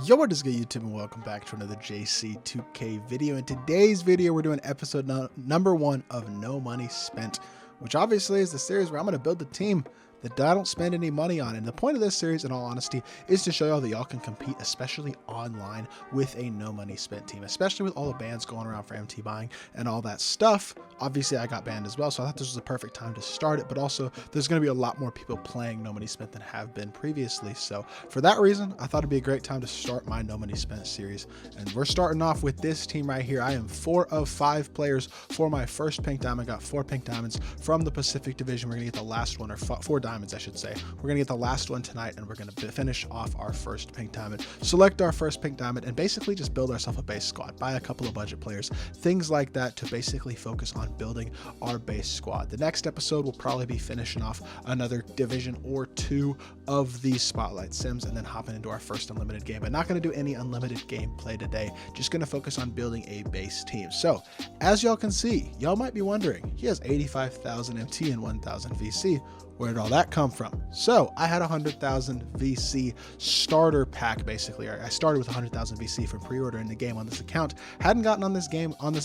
Yo, what is good, YouTube, and welcome back to another JC2K video. In today's video, we're doing episode number 1 of No Money Spent, which obviously is the series where I'm going to build the team that I don't spend any money on. And the point of this series, in all honesty, is to show y'all that y'all can compete, especially online, with a no money spent team, especially with all the bans going around for MT buying and all that stuff. Obviously, I got banned as well, so I thought this was the perfect time to start it, but also there's going to be a lot more people playing no money spent than have been previously. So for that reason, I thought it'd be a great time to start my no money spent series. And we're starting off with this team right here. I am 4 of 5 players for my first pink diamond. Got 4 pink diamonds from the Pacific Division. We're going to get the last one, or 4 diamonds, I should say. We're going to get the last one tonight, and we're going to finish off our first pink diamond, select our first pink diamond, and basically just build ourselves a base squad, buy a couple of budget players, things like that, to basically focus on building our base squad. The next episode will probably be finishing off another division or 2 of these spotlight sims and then hopping into our first unlimited game, but not going to do any unlimited gameplay today. Just going to focus on building a base team. So as y'all can see, y'all might be wondering, he has 85,000 MT and 1,000 VC. Where did all that come from? So I had 100,000 VC starter pack, basically. I started with 100,000 VC from pre-ordering the game on this account. Hadn't gotten on this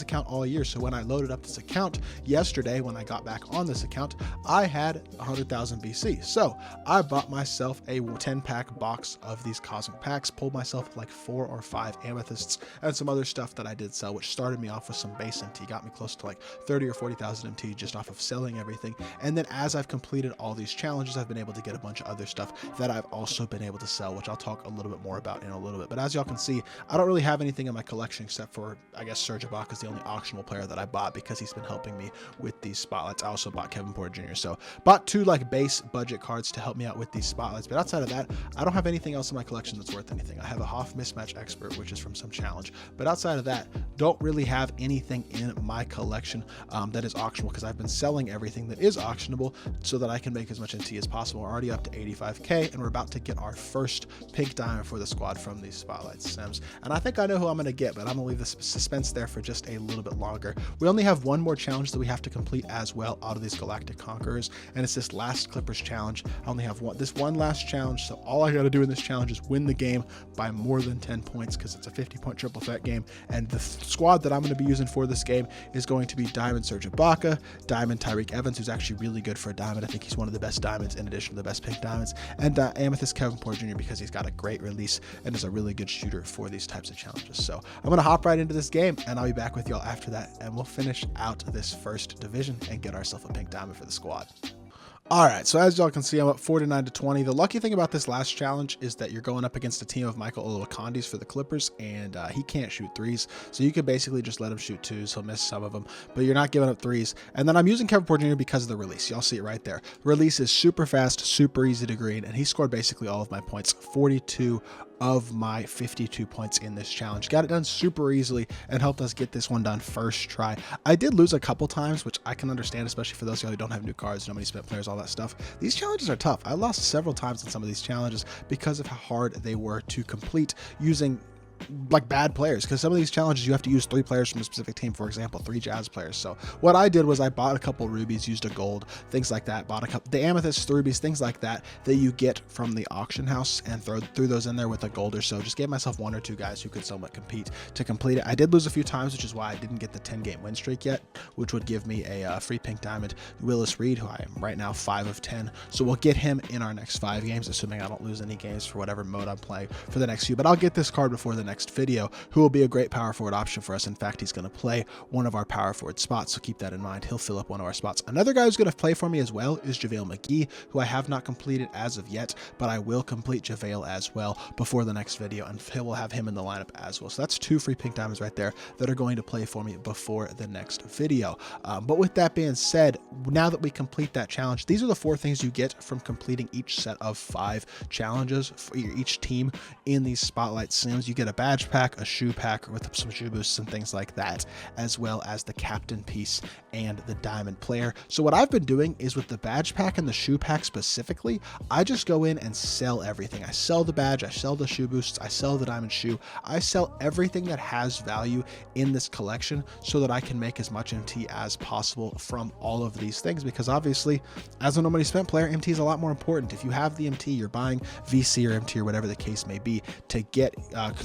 account all year. So when I loaded up this account yesterday, when I got back on this account, I had 100,000 VC. So I bought myself a 10-pack box of these cosmic packs, pulled myself like 4 or 5 amethysts and some other stuff that I did sell, which started me off with some base MT, got me close to like 30 or 40,000 MT just off of selling everything. And then as I've completed all these challenges, I've been able to get a bunch of other stuff that I've also been able to sell, which I'll talk a little bit more about in a little bit. But as y'all can see, I don't really have anything in my collection except for, I guess, Serge Ibaka is the only auctionable player that I bought because he's been helping me with these spotlights. I also bought Kevin Porter Jr. So bought 2 like base budget cards to help me out with these spotlights. But outside of that, I don't have anything else in my collection that's worth anything. I have a Hoff mismatch expert, which is from some challenge. But outside of that, don't really have anything in my collection that is auctionable, because I've been selling everything that is auctionable so that I can make as much NT as possible. We're already up to 85k, and we're about to get our first pink diamond for the squad from these spotlight sims. And I think I know who I'm going to get, but I'm going to leave the suspense there for just a little bit longer. We only have one more challenge that we have to complete as well out of these Galactic Conquerors, and it's this last Clippers challenge. I only have this one last challenge, so all I got to do in this challenge is win the game by more than 10 points, because it's a 50-point triple threat game. And the squad that I'm going to be using for this game is going to be Diamond Serge Ibaka, Diamond Tyreke Evans, who's actually really good for a diamond. I think he's one of the best diamonds in addition to the best pink diamonds, and Amethyst Kevin Porter Jr. because he's got a great release and is a really good shooter for these types of challenges. So I'm going to hop right into this game, and I'll be back with y'all after that, and we'll finish out this first division and get ourselves a pink diamond for the squad. All right, so as y'all can see, I'm up 49-20. The lucky thing about this last challenge is that you're going up against a team of Michael Olowokandis for the Clippers, and he can't shoot 3s, so you could basically just let him shoot 2s. He'll miss some of them, but you're not giving up 3s. And then I'm using Kevin Porter Jr. because of the release. Y'all see it right there. The release is super fast, super easy to green, and he scored basically all of my points, 42 of my 52 points in this challenge. Got it done super easily and helped us get this one done first try. I did lose a couple times, which I can understand, especially for those of y'all who don't have new cards, no money spent players, all that stuff. These challenges are tough. I lost several times in some of these challenges because of how hard they were to complete using like bad players, because some of these challenges you have to use 3 players from a specific team, for example 3 Jazz players. So what I did was I bought a couple rubies, used a gold, things like that, bought a couple the amethysts, rubies, things like that you get from the auction house, and threw those in there with a gold or so. Just gave myself 1 or 2 guys who could somewhat compete to complete it. I did lose a few times, which is why I didn't get the 10-game win streak yet, which would give me a free pink diamond. Willis Reed, who I am right now 5 of 10, so we'll get him in our next 5 games, assuming I don't lose any games for whatever mode I'm playing for the next few. But I'll get this card before the next video, who will be a great power forward option for us. In fact, he's going to play one of our power forward spots, so keep that in mind. He'll fill up one of our spots. Another guy who's going to play for me as well is JaVale McGee, who I have not completed as of yet, but I will complete JaVale as well before the next video, and we'll have him in the lineup as well. So that's 2 free pink diamonds right there that are going to play for me before the next video. But with that being said, now that we complete that challenge, these are the 4 things you get from completing each set of 5 challenges for each team in these spotlight sims. You get a badge pack, a shoe pack with some shoe boosts and things like that, as well as the captain piece and the diamond player. So what I've been doing is with the badge pack and the shoe pack specifically, I just go in and sell everything. I sell the badge, I sell the shoe boosts, I sell the diamond shoe, I sell everything that has value in this collection so that I can make as much MT as possible from all of these things, because obviously as a no money spent player, MT is a lot more important. If you have the MT, you're buying VC or MT or whatever the case may be to get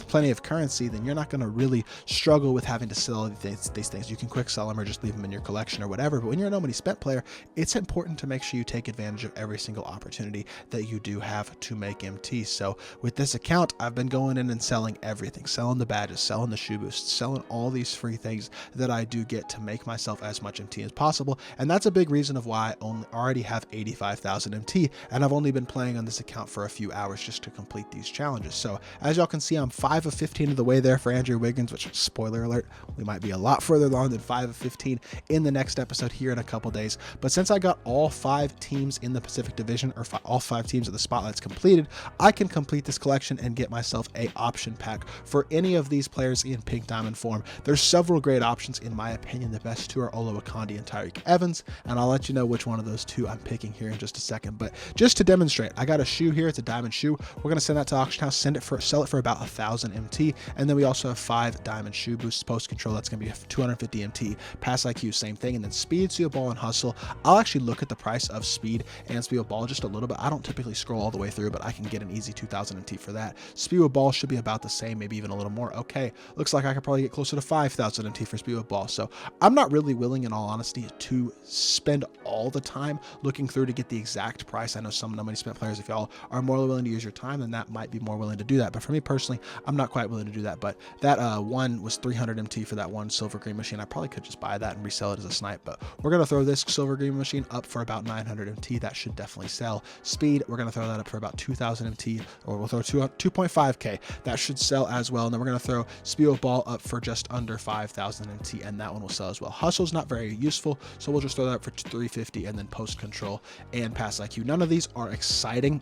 plenty of currency, then you're not going to really struggle with having to sell these things. You can quick sell them or just leave them in your collection or whatever. But when you're a no money spent player, it's important to make sure you take advantage of every single opportunity that you do have to make MT. So with this account, I've been going in and selling everything, selling the badges, selling the shoe boosts, selling all these free things that I do get to make myself as much MT as possible. And that's a big reason of why I already have 85,000 MT, and I've only been playing on this account for a few hours just to complete these challenges. So as y'all can see, I'm 5 of 15 of the way there for Andrew Wiggins, which, spoiler alert, we might be a lot further along than 5 of 15 in the next episode here in a couple days. But since I got all 5 teams in the Pacific Division, or all 5 teams of the spotlights completed, I can complete this collection and get myself a option pack for any of these players in pink diamond form. There's several great options in my opinion. The best 2 are Olo Wakandi and Tyreek Evans, and I'll let you know which one of those 2 I'm picking here in just a second. But just to demonstrate, I got a shoe here. It's a diamond shoe. We're going to send that to auction house, sell it for about 1,000 MT, and then we also have 5 diamond shoe boosts. Post control, that's going to be 250 MT. Pass IQ, same thing. And then speed, speed ball, and hustle. I'll actually look at the price of speed and speed ball just a little bit. I don't typically scroll all the way through, but I can get an easy 2,000 MT for that. Speed ball should be about the same, maybe even a little more. Okay, looks like I could probably get closer to 5,000 MT for speed ball. So I'm not really willing, in all honesty, to spend all the time looking through to get the exact price. I know some no money spent players, if y'all are more willing to use your time, then that might be more willing to do that. But for me personally, I'm not quite willing to do that. But that one was 300 MT for that one silver green machine. I probably could just buy that and resell it as a snipe, but we're going to throw this silver green machine up for about 900 MT. That should definitely sell. Speed, we're going to throw that up for about 2,000 MT, or we'll throw 2.5k. That should sell as well. And then we're going to throw speed ball up for just under 5,000 MT, and that one will sell as well. Hustle's not very useful, so we'll just throw that up for 350, and then post control and pass IQ. None of these are exciting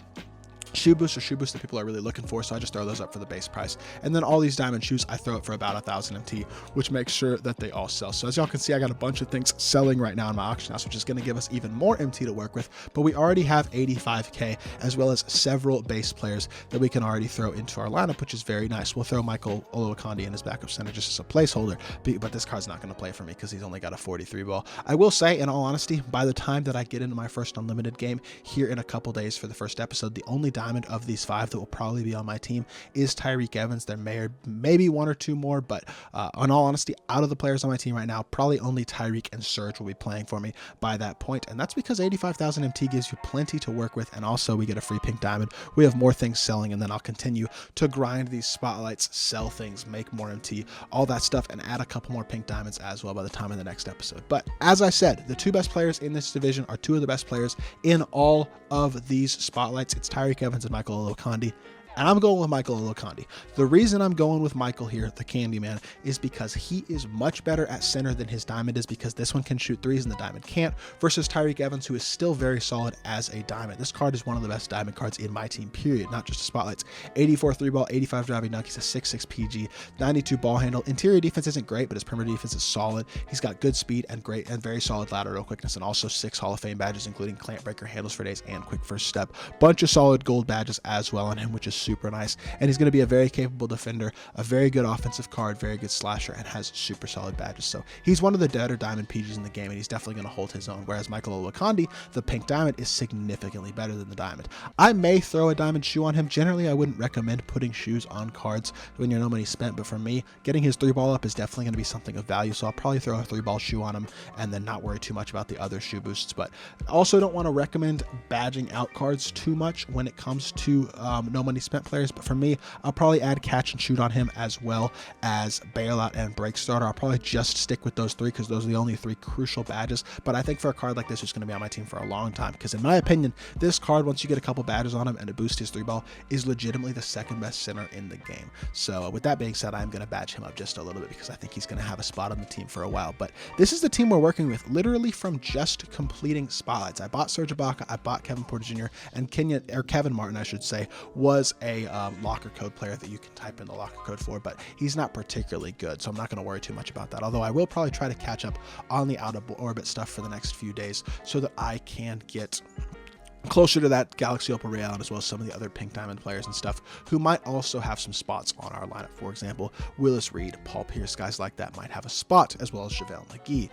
shoe boosts that people are really looking for, so I just throw those up for the base price. And then all these diamond shoes I throw up for about 1,000 MT, which makes sure that they all sell. So as y'all can see, I got a bunch of things selling right now in my auction house, which is going to give us even more MT to work with. But we already have 85k, as well as several base players that we can already throw into our lineup, which is very nice. We'll throw Michael Olowokandi in his backup center just as a placeholder, but this card's not going to play for me because he's only got a 43 ball. I will say, in all honesty, by the time that I get into my first unlimited game here in a couple days for the first episode, the only diamond of these 5 that will probably be on my team is Tyreek Evans. There may be 1 or 2 more, but in all honesty, out of the players on my team right now, probably only Tyreek and Surge will be playing for me by that point. And that's because 85,000 MT gives you plenty to work with, and also we get a free pink diamond. We have more things selling, and then I'll continue to grind these spotlights, sell things, make more MT, all that stuff, and add a couple more pink diamonds as well by the time of the next episode. But as I said, the 2 best players in this division are 2 of the best players in all of these spotlights. It's Tyreek Evans and Michael Olowokandi. And I'm going with Michael Olowokandi. The reason I'm going with Michael here, the Candyman, is because he is much better at center than his diamond is, because this one can shoot threes and the diamond can't, versus Tyreek Evans, who is still very solid as a diamond. This card is one of the best diamond cards in my team, period, not just the spotlights. 84 3 ball, 85 driving dunk, he's a 6'6 PG, 92 ball handle. Interior defense isn't great, but his perimeter defense is solid. He's got good speed and great and very solid lateral quickness, and also 6 Hall of Fame badges, including clamp breaker, handles for days, and quick first step. Bunch of solid gold badges as well on him, which is super nice. And he's going to be a very capable defender, a very good offensive card, very good slasher, and has super solid badges. So he's one of the better diamond PGs in the game, and he's definitely going to hold his own. Whereas Michael Olowokandi, the pink diamond, is significantly better than the diamond. I may throw a diamond shoe on him. Generally, I wouldn't recommend putting shoes on cards when you're no money spent, but for me, getting his 3 ball up is definitely going to be something of value. So I'll probably throw a 3 ball shoe on him and then not worry too much about the other shoe boosts. But also don't want to recommend badging out cards too much when it comes to no money spent players. But for me, I'll probably add catch and shoot on him, as well as bailout and break starter. I'll probably just stick with those 3 because those are the only 3 crucial badges. But I think for a card like this, who's going to be on my team for a long time, because in my opinion, this card, once you get a couple badges on him and it boosts his 3 ball, is legitimately the 2nd best center in the game. So with that being said, I'm going to badge him up just a little bit because I think he's going to have a spot on the team for a while. But this is the team we're working with, literally from just completing spotlights. I bought Serge Ibaka, I bought Kevin Porter Jr., and Kevin Martin, I should say, was a locker code player that you can type in the locker code for, but he's not particularly good, so I'm not going to worry too much about that. Although I will probably try to catch up on the out of orbit stuff for the next few days so that I can get closer to that Galaxy Opal Real, as well as some of the other Pink Diamond players and stuff who might also have some spots on our lineup. For example, Willis Reed, Paul Pierce, guys like that might have a spot, as well as JaVale McGee.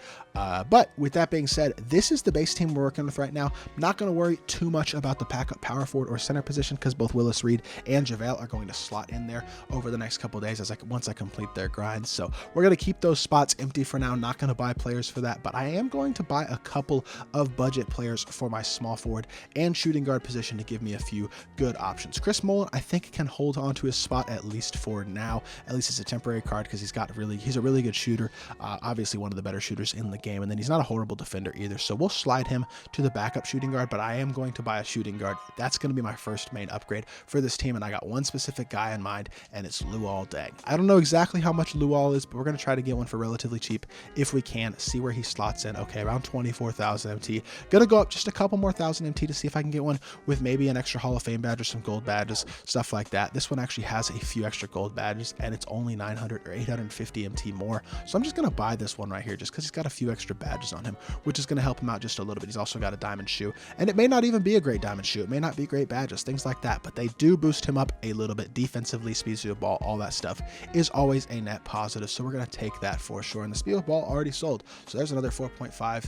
But with that being said, this is the base team we're working with right now. I'm not going to worry too much about the backup power forward or center position because both Willis Reed and JaVale are going to slot in there over the next couple of days once I complete their grind. So we're going to keep those spots empty for now. Not going to buy players for that, but I am going to buy a couple of budget players for my small forward and shooting guard position to give me a few good options. Chris Mullen, I think, can hold on to his spot at least for now. At least it's a temporary card because he's a really good shooter. Obviously one of the better shooters in the game, and then he's not a horrible defender either. So we'll slide him to the backup shooting guard, but I am going to buy a shooting guard. That's going to be my first main upgrade for this team, and I got one specific guy in mind, and it's Luol Deng. I don't know exactly how much Luol is, but we're going to try to get one for relatively cheap if we can. See where he slots in. Okay, around 24,000 MT. Gonna go up just a couple more thousand MT to see if I can get one with maybe an extra Hall of Fame badge or some gold badges, stuff like that. This one actually has a few extra gold badges, and it's only 900 or 850 MT more. So I'm just going to buy this one right here just because he's got a few extra badges on him, which is going to help him out just a little bit. He's also got a diamond shoe, and it may not even be a great diamond shoe. It may not be great badges, things like that, but they do boost him up a little bit defensively. Speed to the ball, all that stuff is always a net positive. So we're going to take that for sure. And the speed of the ball already sold. So there's another 4.5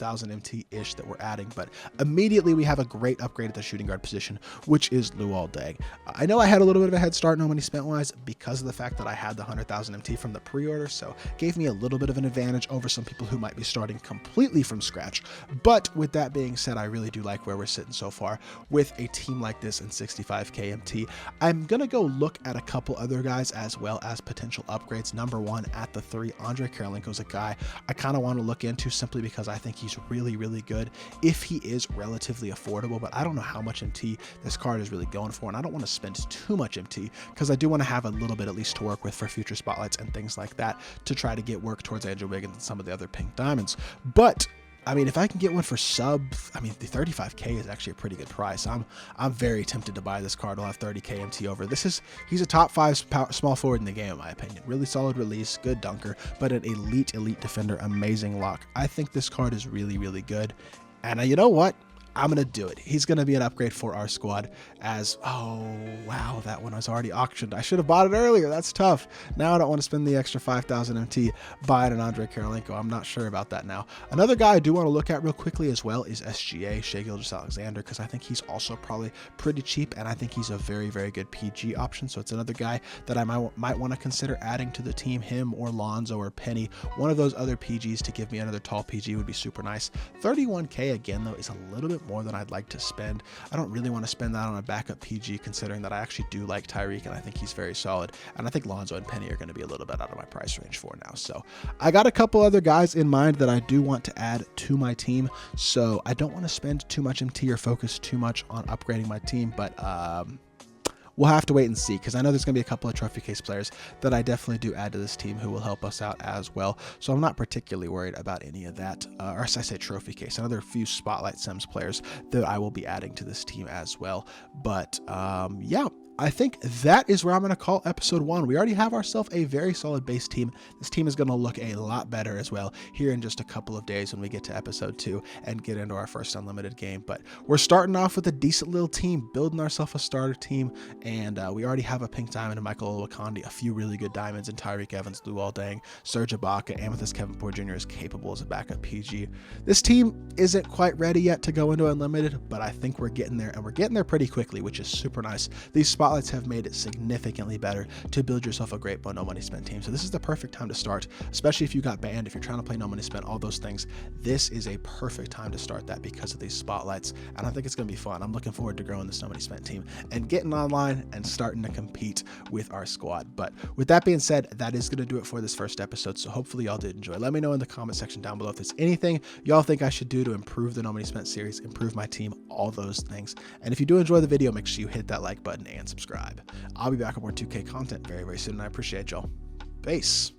thousand MT-ish that we're adding, but immediately we have a great upgrade at the shooting guard position, which is Luol Deng. I know I had a little bit of a head start no money spent wise because of the fact that I had the 100,000 MT from the pre-order, so gave me a little bit of an advantage over some people who might be starting completely from scratch. But with that being said, I really do like where we're sitting so far with a team like this in 65k MT. I'm gonna go look at a couple other guys as well as potential upgrades. Number one at the 3, Andre Kirilenko is a guy I kind of want to look into simply because I think he's really good if he is relatively affordable, but I don't know how much MT this card is really going for, and I don't want to spend too much MT because I do want to have a little bit at least to work with for future spotlights and things like that to try to get work towards Andrew Wiggins and some of the other Pink Diamonds. But I mean, if I can get one for sub, I mean, the 35k is actually a pretty good price. I'm very tempted to buy this card. I'll have 30k MT over. He's a top 5 small forward in the game, in my opinion. Really solid release, good dunker, but an elite defender, amazing lock. I think this card is really good. And you know what? I'm going to do it. He's going to be an upgrade for our squad as, oh, wow, that one was already auctioned. I should have bought it earlier. That's tough. Now I don't want to spend the extra 5,000 MT buying an Andre Kirilenko. I'm not sure about that now. Another guy I do want to look at real quickly as well is SGA, Shai Gilgeous-Alexander, because I think he's also probably pretty cheap, and I think he's a very good PG option. So it's another guy that I might want to consider adding to the team. Him or Lonzo or Penny, one of those other PGs to give me another tall PG would be super nice. 31k again, though, is a little bit more than I'd like to spend. I don't really want to spend that on a backup PG, considering that I actually do like Tyreek and I think he's very solid, and I think Lonzo and Penny are going to be a little bit out of my price range for now. So I got a couple other guys in mind that I do want to add to my team, so I don't want to spend too much MT or focus too much on upgrading my team, but we'll have to wait and see, because I know there's going to be a couple of trophy case players that I definitely do add to this team who will help us out as well. So I'm not particularly worried about any of that. Or as I say, trophy case, another few Spotlight Sims players that I will be adding to this team as well. But yeah, I think that is where I'm going to call episode 1. We already have ourselves a very solid base team. This team is going to look a lot better as well here in just a couple of days when we get to episode 2 and get into our first unlimited game. But we're starting off with a decent little team, building ourselves a starter team, and we already have a Pink Diamond in Michael Olowokandi, a few really good diamonds in Tyreek Evans, Luol Deng, Serge Ibaka, Amethyst Kevin Porter Jr. is capable as a backup PG. This team isn't quite ready yet to go into unlimited, but I think we're getting there, and we're getting there pretty quickly, which is super nice. These spotlights have made it significantly better to build yourself a great no money spent team. So this is the perfect time to start, especially if you got banned, if you're trying to play no money spent, all those things. This is a perfect time to start that because of these spotlights, and I think it's going to be fun. I'm looking forward to growing this no money spent team and getting online and starting to compete with our squad. But with that being said, that is going to do it for this first episode. So hopefully y'all did enjoy. Let me know in the comment section down below if there's anything y'all think I should do to improve the no money spent series, improve my team, all those things. And if you do enjoy the video, make sure you hit that like button and subscribe. I'll be back with more 2K content very soon, and I appreciate y'all. Peace.